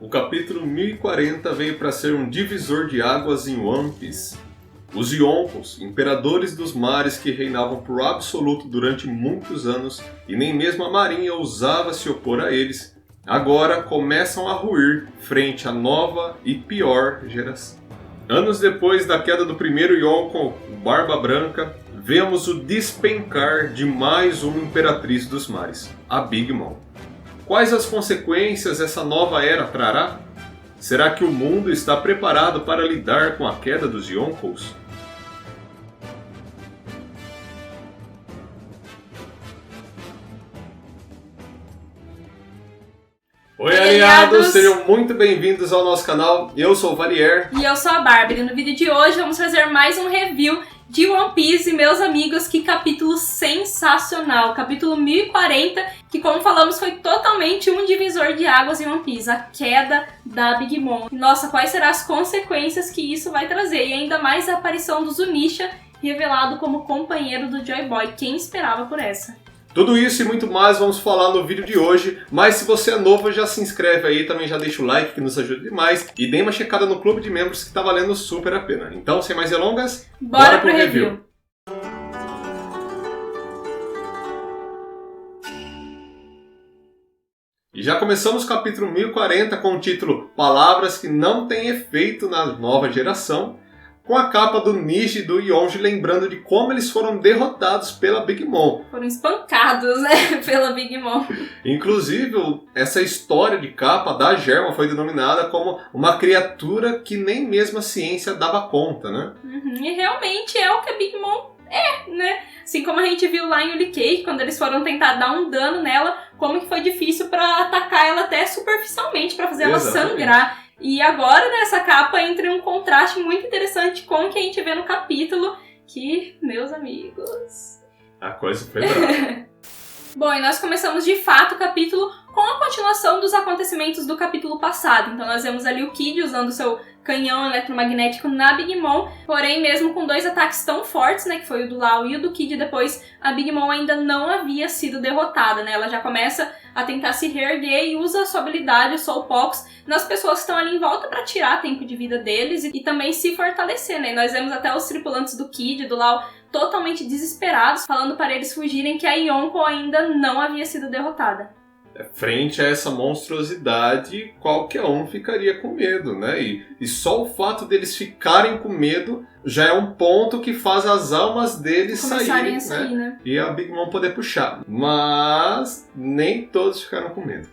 O capítulo 1040 veio para ser um divisor de águas em One Piece. Os Yonkos, imperadores dos mares que reinavam por absoluto durante muitos anos e nem mesmo a marinha ousava se opor a eles, agora começam a ruir frente à nova e pior geração. Anos depois da queda do primeiro Yonko, o Barba Branca, vemos o despencar de mais uma imperatriz dos mares, a Big Mom. Quais as consequências essa nova era trará? Será que o mundo está preparado para lidar com a queda dos Yonkos? Oi, aliados! Sejam muito bem-vindos ao nosso canal. Eu sou o Valier. E eu sou a Bárbara. E no vídeo de hoje vamos fazer mais um review de One Piece. Meus amigos, que capítulo sensacional! Capítulo 1040, que como falamos foi totalmente um divisor de águas em One Piece. A queda da Big Mom. Nossa, quais serão as consequências que isso vai trazer? E ainda mais a aparição do Zunisha, revelado como companheiro do Joy Boy. Quem esperava por essa? Tudo isso e muito mais vamos falar no vídeo de hoje, mas se você é novo já se inscreve aí, também já deixa o like que nos ajuda demais e dê uma checada no clube de membros que tá valendo super a pena. Então, sem mais delongas, bora pro review! E já começamos o capítulo 1040 com o título Palavras que não têm efeito na nova geração, com a capa do Niji e do Yonji lembrando de como eles foram derrotados pela Big Mom. Foram espancados, né, pela Big Mom. Inclusive, essa história de capa da Germa foi denominada como uma criatura que nem mesmo a ciência dava conta, né? E realmente é o que a Big Mom é, né? Assim como a gente viu lá em Holy Cake, quando eles foram tentar dar um dano nela, como que foi difícil pra atacar ela até superficialmente, pra fazer ela sangrar. E agora, né, essa capa entra em um contraste muito interessante com o que a gente vê no capítulo, que, meus amigos... A coisa foi brava. Bom, e nós começamos de fato o capítulo com a continuação dos acontecimentos do capítulo passado. Então nós vemos ali o Kid usando seu canhão eletromagnético na Big Mom, porém mesmo com dois ataques tão fortes, né, que foi o do Lau e o do Kid depois, a Big Mom ainda não havia sido derrotada, né? Ela já começa a tentar se reerguer e usa a sua habilidade, o Soul Pox, nas pessoas que estão ali em volta para tirar tempo de vida deles e também se fortalecer, né? Nós vemos até os tripulantes do Kid e do Lau totalmente desesperados, falando para eles fugirem que a Yonko ainda não havia sido derrotada. Frente a essa monstruosidade, qualquer um ficaria com medo, né? E só o fato deles ficarem com medo já é um ponto que faz as almas deles começarem saírem, né? E a Big Mom poder puxar. Mas nem todos ficaram com medo.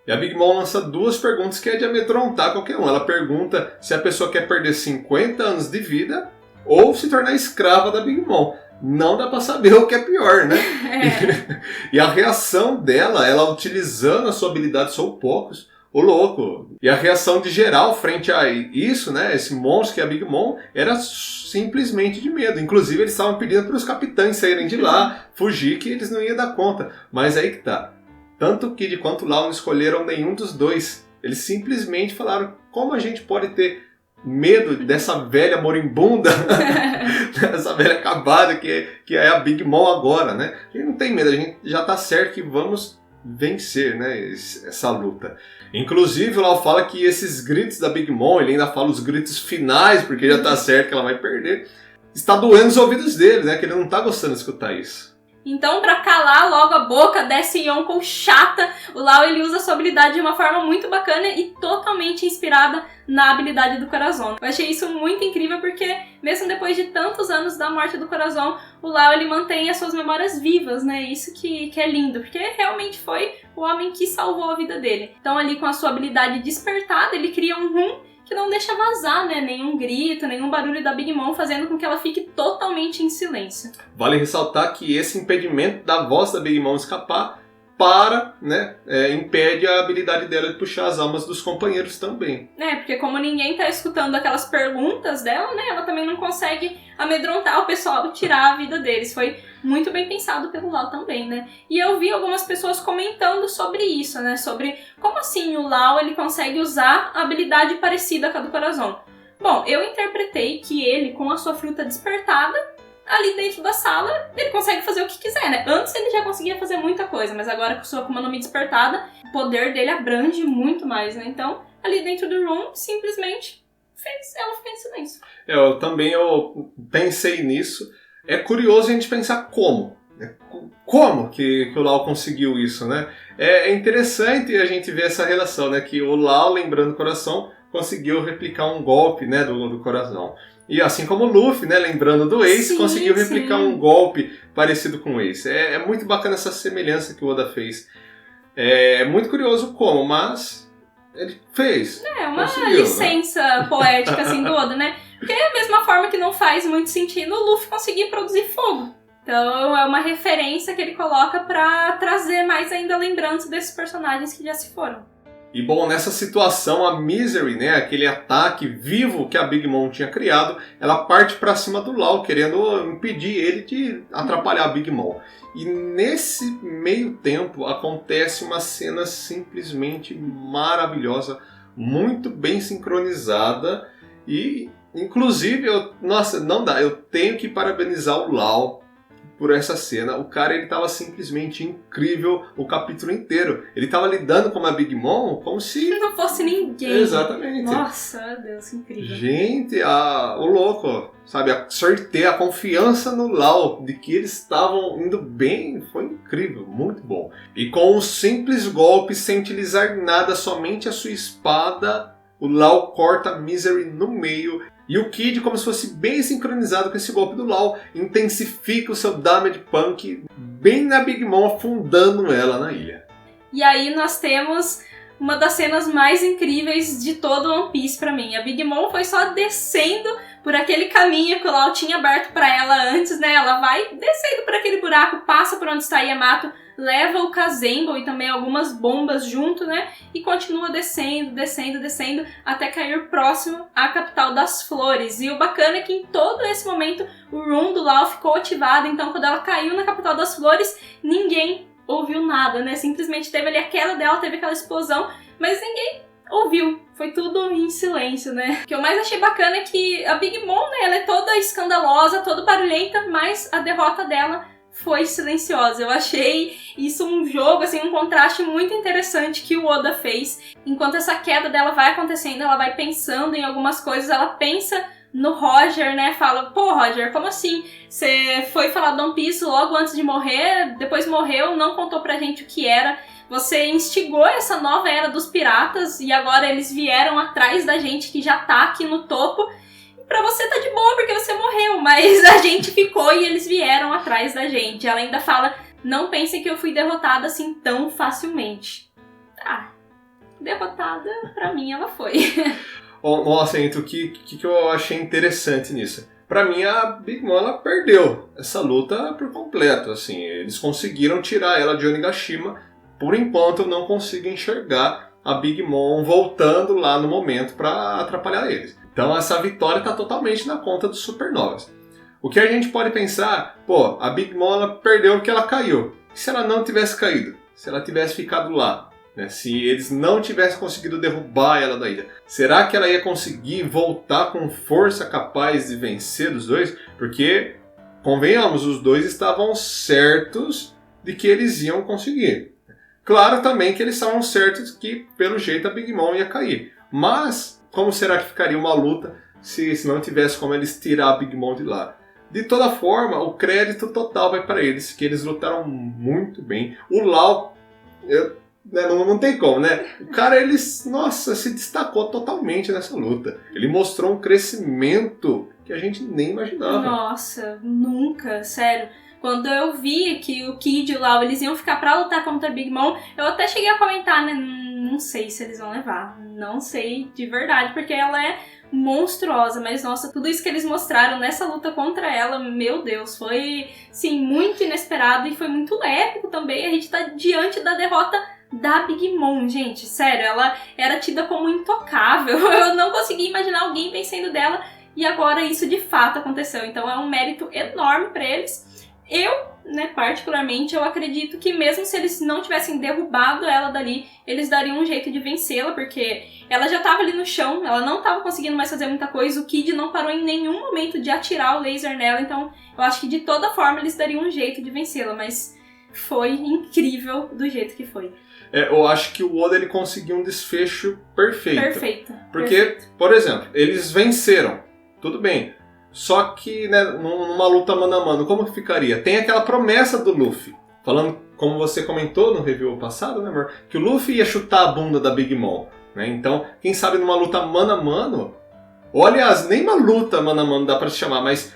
E a Big Mom lança duas perguntas que é de amedrontar qualquer um. Ela pergunta se a pessoa quer perder 50 anos de vida ou se tornar escrava da Big Mom. Não dá pra saber o que é pior, né? E a reação dela, ela utilizando a sua habilidade Soul Pocos, ô louco. E a reação de geral frente a isso, né? Esse monstro que é a Big Mom, era simplesmente de medo. Inclusive eles estavam pedindo para os capitães saírem de lá, fugir, que eles não iam dar conta. Mas aí que tá. Tanto o Kid quanto o Lau não escolheram nenhum dos dois. Eles simplesmente falaram, como a gente pode ter medo dessa velha moribunda, dessa velha acabada que é a Big Mom agora, né? A gente não tem medo, a gente já tá certo que vamos vencer, né, essa luta. Inclusive o Lau fala que esses gritos da Big Mom, ele ainda fala os gritos finais, porque já tá certo que ela vai perder, está doendo os ouvidos dele, né, que ele não tá gostando de escutar isso. Então, pra calar logo a boca dessa Yonko chata, o Lau ele usa a sua habilidade de uma forma muito bacana e totalmente inspirada na habilidade do Corazon. Eu achei isso muito incrível porque, mesmo depois de tantos anos da morte do Corazon, o Lau ele mantém as suas memórias vivas, né? Isso que é lindo, porque realmente foi o homem que salvou a vida dele. Então, ali com a sua habilidade despertada, ele cria um rum que não deixa vazar, né, nenhum grito, nenhum barulho da Big Mom, fazendo com que ela fique totalmente em silêncio. Vale ressaltar que esse impedimento da voz da Big Mom escapar impede a habilidade dela de puxar as almas dos companheiros também. Porque como ninguém tá escutando aquelas perguntas dela, né, ela também não consegue amedrontar o pessoal, tirar a vida deles. Foi muito bem pensado pelo Lau também, né? E eu vi algumas pessoas comentando sobre isso, né, sobre como assim o Lau ele consegue usar a habilidade parecida com a do Corazon. Bom, eu interpretei que ele, com a sua fruta despertada, ali dentro da sala, ele consegue fazer o que quiser, né? Antes ele já conseguia fazer muita coisa, mas agora com sua Akuma no Mi despertada, o poder dele abrange muito mais, né? Então, ali dentro do room, simplesmente ela ficou em silêncio. Eu pensei nisso. É curioso a gente pensar como. Né? Como que o Lau conseguiu isso, né? É interessante a gente ver essa relação, né? Que o Lau, lembrando o coração, conseguiu replicar um golpe, né, do coração. E assim como o Luffy, né, lembrando do Ace, conseguiu replicar um golpe parecido com o Ace. É muito bacana essa semelhança que o Oda fez. É muito curioso como, mas ele fez. É uma conseguiu, licença, né, poética assim do Oda, né? Porque é a mesma forma que não faz muito sentido o Luffy conseguir produzir fogo. Então é uma referência que ele coloca pra trazer mais ainda lembrança desses personagens que já se foram. E bom, nessa situação, a Misery, né, aquele ataque vivo que a Big Mom tinha criado, ela parte pra cima do Lau, querendo impedir ele de atrapalhar a Big Mom. E nesse meio tempo acontece uma cena simplesmente maravilhosa, muito bem sincronizada e, inclusive, não dá, eu tenho que parabenizar o Lau por essa cena. O cara, ele tava simplesmente incrível o capítulo inteiro. Ele tava lidando com uma Big Mom como se não fosse ninguém. Exatamente. Nossa, meu Deus, incrível. Gente, o louco, sabe, a certeza, a confiança no Lau de que eles estavam indo bem, foi incrível, muito bom. E com um simples golpe, sem utilizar nada, somente a sua espada, o Lau corta a Misery no meio. E o Kid, como se fosse bem sincronizado com esse golpe do Lau, intensifica o seu damage punk bem na Big Mom, afundando ela na ilha. E aí nós temos uma das cenas mais incríveis de todo One Piece pra mim. A Big Mom foi só descendo por aquele caminho que o Lau tinha aberto pra ela antes, né? Ela vai descendo por aquele buraco, passa por onde está Yamato, leva o Kazembo e também algumas bombas junto, né? E continua descendo, até cair próximo à capital das flores. E o bacana é que em todo esse momento o Room do Lau ficou ativado, então quando ela caiu na capital das flores, ninguém ouviu nada, né? Simplesmente teve ali a queda dela, teve aquela explosão, mas ninguém ouviu. Foi tudo em silêncio, né? O que eu mais achei bacana é que a Big Mom, né? Ela é toda escandalosa, toda barulhenta, mas a derrota dela foi silenciosa. Eu achei isso um jogo, assim, um contraste muito interessante que o Oda fez. Enquanto essa queda dela vai acontecendo, ela vai pensando em algumas coisas, ela pensa no Roger, né? Fala, pô, Roger, como assim? Você foi falar do One Piece logo antes de morrer, depois morreu, não contou pra gente o que era. Você instigou essa nova era dos piratas e agora eles vieram atrás da gente que já tá aqui no topo. Pra você tá de boa porque você morreu, mas a gente ficou e eles vieram atrás da gente. Ela ainda fala, não pensem que eu fui derrotada assim tão facilmente. Ah, derrotada, pra mim ela foi. Nossa, então o que eu achei interessante nisso? Pra mim, a Big Mom, ela perdeu essa luta por completo. Assim, eles conseguiram tirar ela de Onigashima. Por enquanto, eu não consigo enxergar a Big Mom voltando lá no momento pra atrapalhar eles. Então, essa vitória tá totalmente na conta dos Supernovas. O que a gente pode pensar, pô, a Big Mom, ela perdeu porque ela caiu. E se ela não tivesse caído? Se ela tivesse ficado lá? Né? Se eles não tivessem conseguido derrubar ela da ilha, será que ela ia conseguir voltar com força capaz de vencer os dois? Porque, convenhamos, os dois estavam certos de que eles iam conseguir. Claro também que eles estavam certos que, pelo jeito, a Big Mom ia cair. Mas, como será que ficaria uma luta se não tivesse como eles tirar a Big Mom de lá? De toda forma, o crédito total vai para eles, que eles lutaram muito bem. O Lau... Não tem como, né? O cara, ele, nossa, se destacou totalmente nessa luta. Ele mostrou um crescimento que a gente nem imaginava. Nossa, nunca, sério. Quando eu vi que o Kid e o Lau, eles iam ficar pra lutar contra a Big Mom, eu até cheguei a comentar, né? Não sei se eles vão levar. Não sei de verdade, porque ela é monstruosa. Mas, nossa, tudo isso que eles mostraram nessa luta contra ela, meu Deus, foi, sim, muito inesperado e foi muito épico também. A gente tá diante da derrota da Big Mom, gente, sério, ela era tida como intocável, eu não conseguia imaginar alguém vencendo dela e agora isso de fato aconteceu, então é um mérito enorme pra eles. Eu, né, particularmente, eu acredito que mesmo se eles não tivessem derrubado ela dali, eles dariam um jeito de vencê-la, porque ela já tava ali no chão, ela não tava conseguindo mais fazer muita coisa, o Kid não parou em nenhum momento de atirar o laser nela, então eu acho que de toda forma eles dariam um jeito de vencê-la, mas foi incrível do jeito que foi. eu acho que o Oda ele conseguiu um desfecho perfeito. Perfeito. Porque, por exemplo, eles venceram, tudo bem. Só que, né, numa luta mano a mano, como que ficaria? Tem aquela promessa do Luffy, falando, como você comentou no review passado, né, amor? Que o Luffy ia chutar a bunda da Big Mom, né? Então, quem sabe numa luta mano a mano, ou aliás, nem uma luta mano a mano dá pra se chamar, mas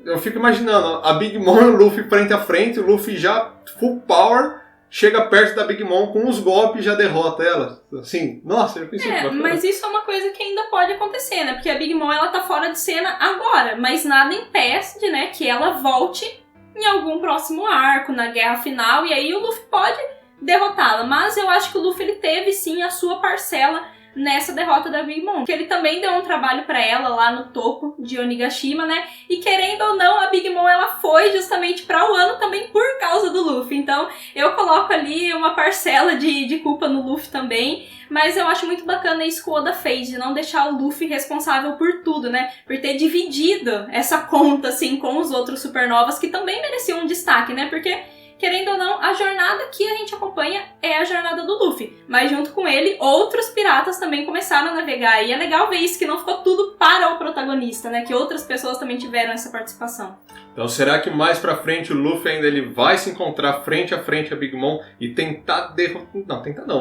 eu fico imaginando a Big Mom e o Luffy frente a frente, o Luffy já full power, chega perto da Big Mom com uns golpes e já derrota ela. Assim, nossa, eu pensei que bacana. Mas isso é uma coisa que ainda pode acontecer, né? Porque a Big Mom, ela tá fora de cena agora, mas nada impede, né, que ela volte em algum próximo arco, na guerra final, e aí o Luffy pode derrotá-la. Mas eu acho que o Luffy, ele teve sim a sua parcela nessa derrota da Big Mom, que ele também deu um trabalho pra ela lá no topo de Onigashima, né? E querendo ou não, a Big Mom, ela foi justamente pra Wano também por causa do Luffy. Então eu coloco ali uma parcela de culpa no Luffy também, mas eu acho muito bacana isso que o Oda fez, de não deixar o Luffy responsável por tudo, né? Por ter dividido essa conta, assim, com os outros supernovas, que também mereciam um destaque, né? Porque, querendo ou não, a jornada que a gente acompanha é a jornada do Luffy. Mas junto com ele, outros piratas também começaram a navegar. E é legal ver isso, que não ficou tudo para o protagonista, né? Que outras pessoas também tiveram essa participação. Então será que mais pra frente o Luffy ainda ele vai se encontrar frente a frente a Big Mom e tentar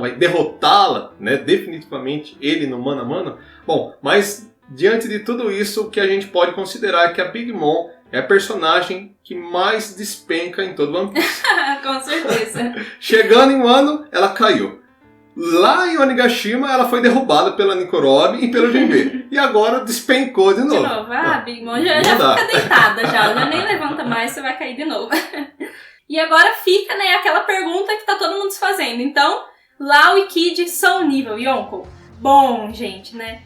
vai derrotá-la, né? Definitivamente ele no mano a mano? Bom, mas diante de tudo isso, o que a gente pode considerar é que a Big Mom é a personagem que mais despenca em todo One Piece. Com certeza. Chegando em Wano, ela caiu. Lá em Onigashima, ela foi derrubada pela Nikorobe e pelo Jinbe. E agora despencou de novo. De novo. A Big Mom já fica deitada, já nem levanta mais, você vai cair de novo. E agora fica, né, aquela pergunta que tá todo mundo se fazendo. Então, Lau e Kid são nível Yonko? Bom, gente, né?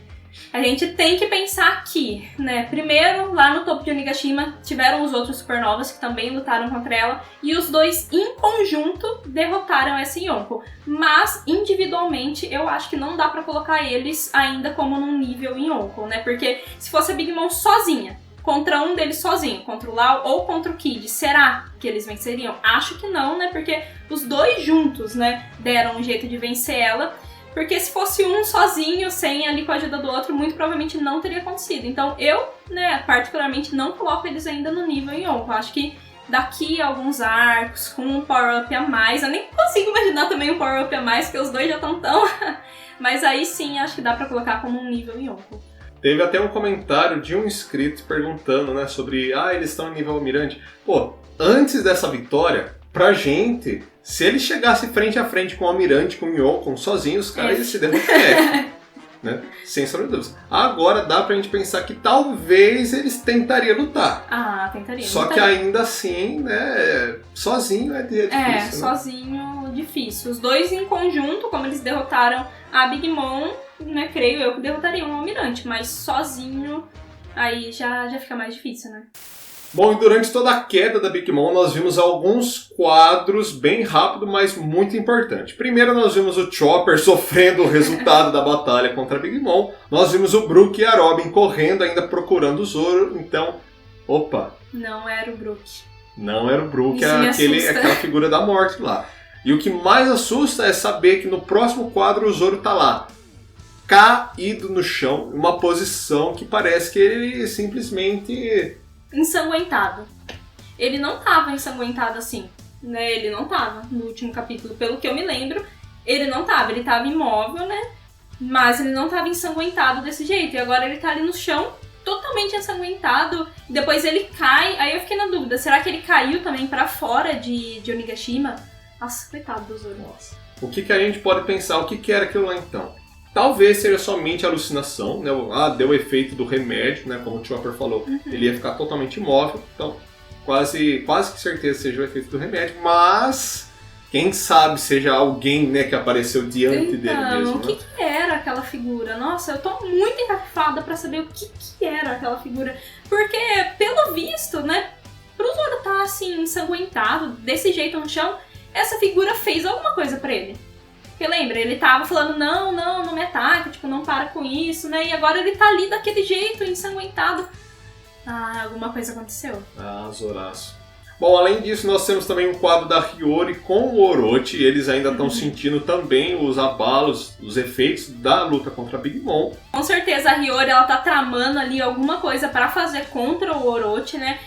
A gente tem que pensar aqui, né? Primeiro, lá no topo de Onigashima, tiveram os outros supernovas que também lutaram contra ela, e os dois, em conjunto, derrotaram essa Yonko. Mas, individualmente, eu acho que não dá pra colocar eles ainda como num nível Yonko, né? Porque se fosse a Big Mom sozinha, contra um deles sozinho, contra o Lau ou contra o Kid, será que eles venceriam? Acho que não, né? Porque os dois juntos, né, deram um jeito de vencer ela. Porque se fosse um sozinho, sem ali com a ajuda do outro, muito provavelmente não teria acontecido. Então eu, né, particularmente não coloco eles ainda no nível Yonko. Acho que daqui a alguns arcos, com um power-up a mais, eu nem consigo imaginar também um power-up a mais, porque os dois já estão tão... Mas aí sim, acho que dá pra colocar como um nível Yonko. Teve até um comentário de um inscrito perguntando, né, sobre, eles estão em nível almirante. Pô, antes dessa vitória, pra gente... Se ele chegasse frente a frente com o Almirante, com o Yonko, sozinho, os caras iam se derrotar, né? Sem sombra de dúvidas. Agora dá pra gente pensar que talvez eles tentariam lutar. Tentariam. Só que ainda assim, né, sozinho é difícil. Sozinho difícil. Os dois em conjunto, como eles derrotaram a Big Mom, né, creio eu que derrotariam o Almirante, mas sozinho aí já fica mais difícil, né? Bom, e durante toda a queda da Big Mom, nós vimos alguns quadros bem rápido, mas muito importante. Primeiro, nós vimos o Chopper sofrendo o resultado da batalha contra a Big Mom. Nós vimos o Brook e a Robin correndo, ainda procurando o Zoro. Então, opa! Não era o Brook. Não era o Brook, aquela figura da morte lá. E o que mais assusta é saber que no próximo quadro o Zoro tá lá, caído no chão, em uma posição que parece que ele simplesmente... ensanguentado. Ele não tava ensanguentado assim, né? Ele não tava no último capítulo, pelo que eu me lembro. Ele não tava, ele tava imóvel, né? Mas ele não tava ensanguentado desse jeito. E agora ele tá ali no chão, totalmente ensanguentado. E depois ele cai. Aí eu fiquei na dúvida, será que ele caiu também pra fora de Onigashima? Nossa, coitado do Zoro. Nossa. O que a gente pode pensar? O que era aquilo lá então? Talvez seja somente alucinação, né? Deu o efeito do remédio, né? Como o Chopper falou, ele ia ficar totalmente imóvel. Então, quase que certeza seja o efeito do remédio. Mas, quem sabe seja alguém, né, que apareceu diante dele mesmo. O que era aquela figura? Nossa, eu tô muito encafada pra saber o que era aquela figura. Porque, pelo visto, né? Pro Zoro tá assim, ensanguentado, desse jeito no chão, essa figura fez alguma coisa pra ele. Porque lembra, ele tava falando, não me ataca, tipo, não para com isso, né? E agora ele tá ali daquele jeito, ensanguentado. Alguma coisa aconteceu. Zoraço. Bom, além disso, nós temos também um quadro da Hiyori com o Orochi. Eles ainda estão sentindo também os abalos, os efeitos da luta contra a Big Mom. Com certeza a Hiyori, ela tá tramando ali alguma coisa pra fazer contra o Orochi, né?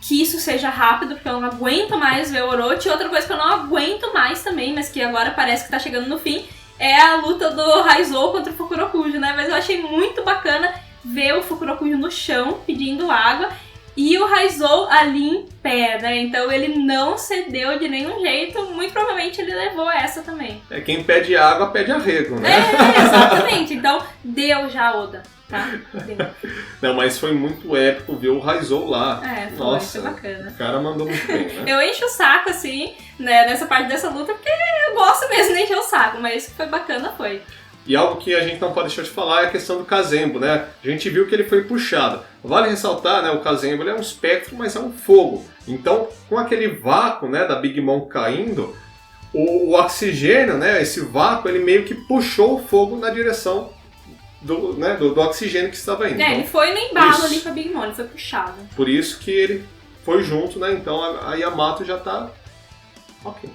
Que isso seja rápido, porque eu não aguento mais ver o Orochi. Outra coisa que eu não aguento mais também, mas que agora parece que tá chegando no fim, é a luta do Raizou contra o Fukurokujo, né? Mas eu achei muito bacana ver o Fukurokujo no chão, pedindo água, e o Raizou ali em pé, né? Então ele não cedeu de nenhum jeito, muito provavelmente ele levou essa também. Quem pede água, pede arrego, né? Exatamente. Então deu já, Oda, tá? Deu. Não, mas foi muito épico ver o Raizou lá. Foi bacana. O cara mandou muito bem, né? Eu encho o saco, assim, né, nessa parte dessa luta, porque eu gosto mesmo de encher o saco, mas foi bacana, foi. E algo que a gente não pode deixar de falar é a questão do Kazembo, né? A gente viu que ele foi puxado. Vale ressaltar, né? O Kazembo ele é um espectro, mas é um fogo. Então, com aquele vácuo, né, da Big Mom caindo, o oxigênio, né, esse vácuo, ele meio que puxou o fogo na direção do oxigênio que estava indo. Ele foi no embalo ali com a Big Mom, ele foi puxado. Por isso que ele foi junto, né? Então a Yamato já tá ok.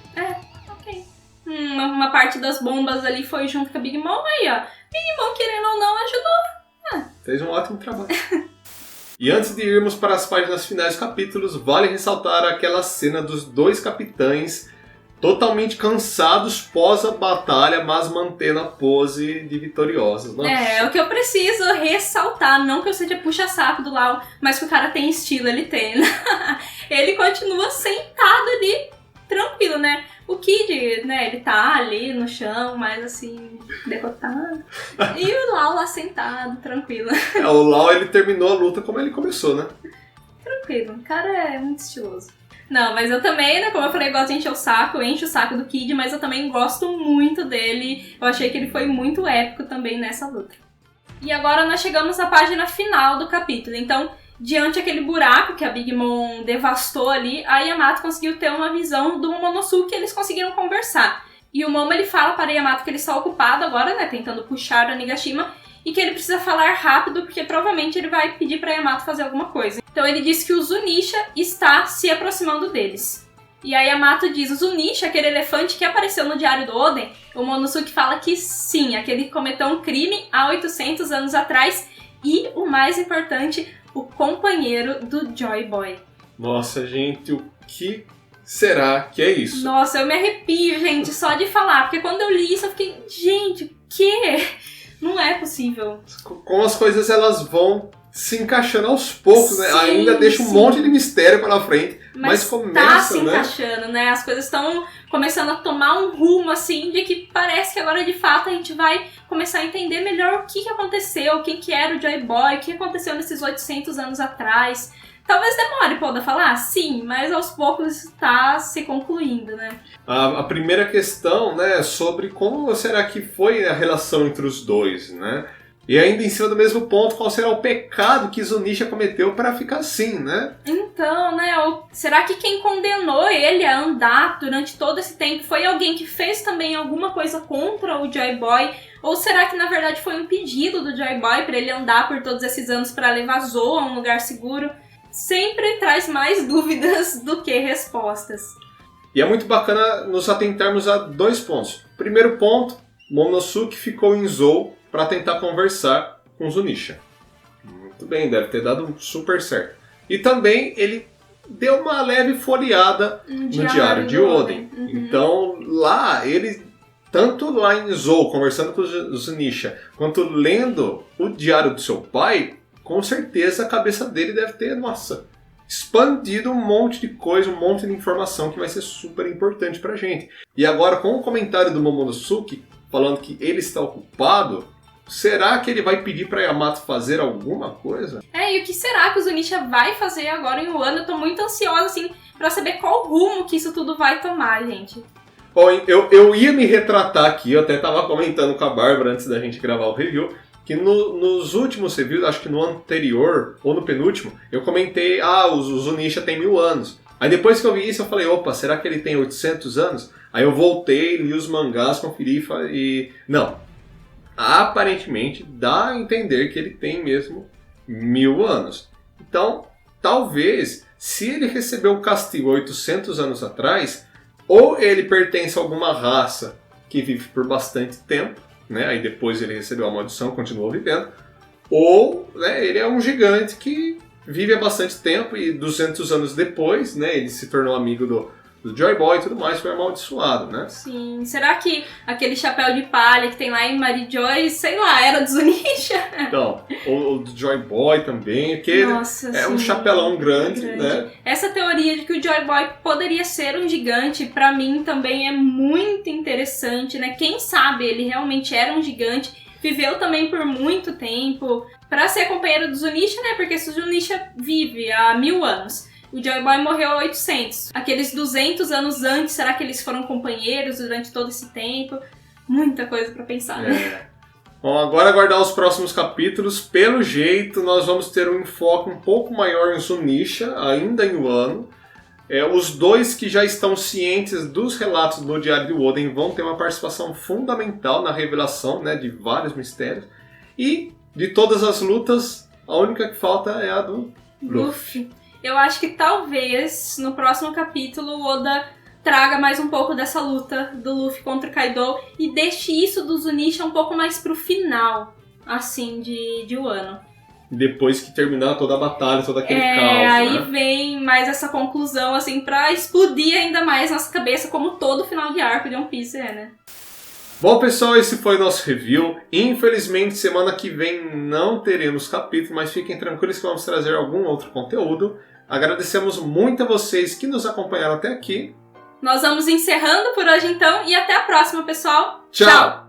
Ok. Uma parte das bombas ali foi junto com a Big Mom, aí ó. Big Mom, querendo ou não, ajudou. Fez um ótimo trabalho. E antes de irmos para as páginas finais dos capítulos, vale ressaltar aquela cena dos dois capitães totalmente cansados pós a batalha, mas mantendo a pose de vitoriosos. Nossa. É o que eu preciso ressaltar, não que eu seja puxa-saco do Lau, mas que o cara tem estilo, ele tem. Ele continua sentado ali, tranquilo, né? O Kid, né, ele tá ali no chão, mais assim, derrotado. E o Lau lá sentado, tranquilo. O Lau, ele terminou a luta como ele começou, né? Tranquilo, o cara é muito estiloso. Não, mas eu também, né, como eu falei, gosto de encher o saco, eu encho o saco do Kid, mas eu também gosto muito dele. Eu achei que ele foi muito épico também nessa luta. E agora nós chegamos à página final do capítulo, então, diante daquele buraco que a Big Mom devastou ali, a Yamato conseguiu ter uma visão do Momonosuke e eles conseguiram conversar. E o Momo, ele fala para a Yamato que ele está ocupado agora, né, tentando puxar a Nigashima, e que ele precisa falar rápido, porque provavelmente ele vai pedir para a Yamato fazer alguma coisa. Então ele diz que o Zunisha está se aproximando deles. E a Yamato diz, o Zunisha, aquele elefante que apareceu no diário do Oden, o Momonosuke fala que sim, aquele que cometeu um crime há 800 anos atrás, e o mais importante, o companheiro do Joy Boy. Nossa, gente, o que será que é isso? Nossa, eu me arrepio, gente, só de falar, porque quando eu li isso eu fiquei, gente, o quê? Não é possível. Como as coisas elas vão se encaixando aos poucos, né? Sim, Ainda deixa um monte de mistério pela frente, mas começa, tá se né? encaixando, né? As coisas estão começando a tomar um rumo, assim, de que parece que agora, de fato, a gente vai começar a entender melhor o que aconteceu, quem que era o Joy Boy, o que aconteceu nesses 800 anos atrás. Talvez demore pra Oda falar, sim, mas aos poucos está se concluindo, né? A primeira questão, né, sobre como será que foi a relação entre os dois, né? E ainda em cima do mesmo ponto, qual será o pecado que Zunisha cometeu para ficar assim, né? Então, né, será que quem condenou ele a andar durante todo esse tempo foi alguém que fez também alguma coisa contra o Joy Boy? Ou será que na verdade foi um pedido do Joy Boy para ele andar por todos esses anos para levar Zou a um lugar seguro? Sempre traz mais dúvidas do que respostas. E é muito bacana nos atentarmos a dois pontos. Primeiro ponto, Momonosuke ficou em Zou para tentar conversar com Zunisha. Muito bem, deve ter dado super certo. E também ele deu uma leve folheada no diário de Oden. Uhum. Então lá, ele, tanto lá em Zou, conversando com o Zunisha, quanto lendo o diário do seu pai, com certeza a cabeça dele deve ter, nossa, expandido um monte de coisa, um monte de informação que vai ser super importante pra gente. E agora, com o comentário do Momonosuke, falando que ele está ocupado, será que ele vai pedir pra Yamato fazer alguma coisa? E o que será que o Zunisha vai fazer agora em Wano? Eu tô muito ansiosa, assim, pra saber qual rumo que isso tudo vai tomar, gente. Bom, eu ia me retratar aqui, eu até tava comentando com a Bárbara antes da gente gravar o review, que nos últimos reviews, acho que no anterior ou no penúltimo, eu comentei, o Zunisha tem 1000 anos. Aí depois que eu vi isso, eu falei, opa, será que ele tem 800 anos? Aí eu voltei, li os mangás, conferi e... Não. Aparentemente, dá a entender que ele tem mesmo 1000 anos. Então, talvez se ele recebeu o castigo 800 anos atrás, ou ele pertence a alguma raça que vive por bastante tempo, né? Aí depois ele recebeu a maldição, continuou vivendo, ou, né, ele é um gigante que vive há bastante tempo e 200 anos depois, né, ele se tornou amigo do Joy Boy e tudo mais, foi amaldiçoado, né? Sim. Será que aquele chapéu de palha que tem lá em Mary Joy, sei lá, era do Zunisha? Então, o do Joy Boy também, que Nossa, é sim, um chapelão grande, né? Essa teoria de que o Joy Boy poderia ser um gigante, pra mim também é muito interessante, né? Quem sabe ele realmente era um gigante, viveu também por muito tempo, pra ser companheiro do Zunisha, né? Porque se o Zunisha vive há 1000 anos... O Joy Boy morreu há 800. Aqueles 200 anos antes, será que eles foram companheiros durante todo esse tempo? Muita coisa pra pensar, né? Bom, agora aguardar os próximos capítulos. Pelo jeito, nós vamos ter um enfoque um pouco maior em Zunisha, ainda em Wano. Os dois que já estão cientes dos relatos do Diário de Oden vão ter uma participação fundamental na revelação, né, de vários mistérios. E, de todas as lutas, a única que falta é a do Luffy. Eu acho que talvez no próximo capítulo o Oda traga mais um pouco dessa luta do Luffy contra o Kaido e deixe isso do Zunisha um pouco mais pro final, assim, de Wano. Depois que terminar toda a batalha, todo aquele caos, aí né? vem mais essa conclusão, assim, pra explodir ainda mais nossa cabeça, como todo final de arco de One Piece é, né? Bom, pessoal, esse foi o nosso review. Infelizmente, semana que vem não teremos capítulo, mas fiquem tranquilos que vamos trazer algum outro conteúdo. Agradecemos muito a vocês que nos acompanharam até aqui. Nós vamos encerrando por hoje então e até a próxima, pessoal. Tchau!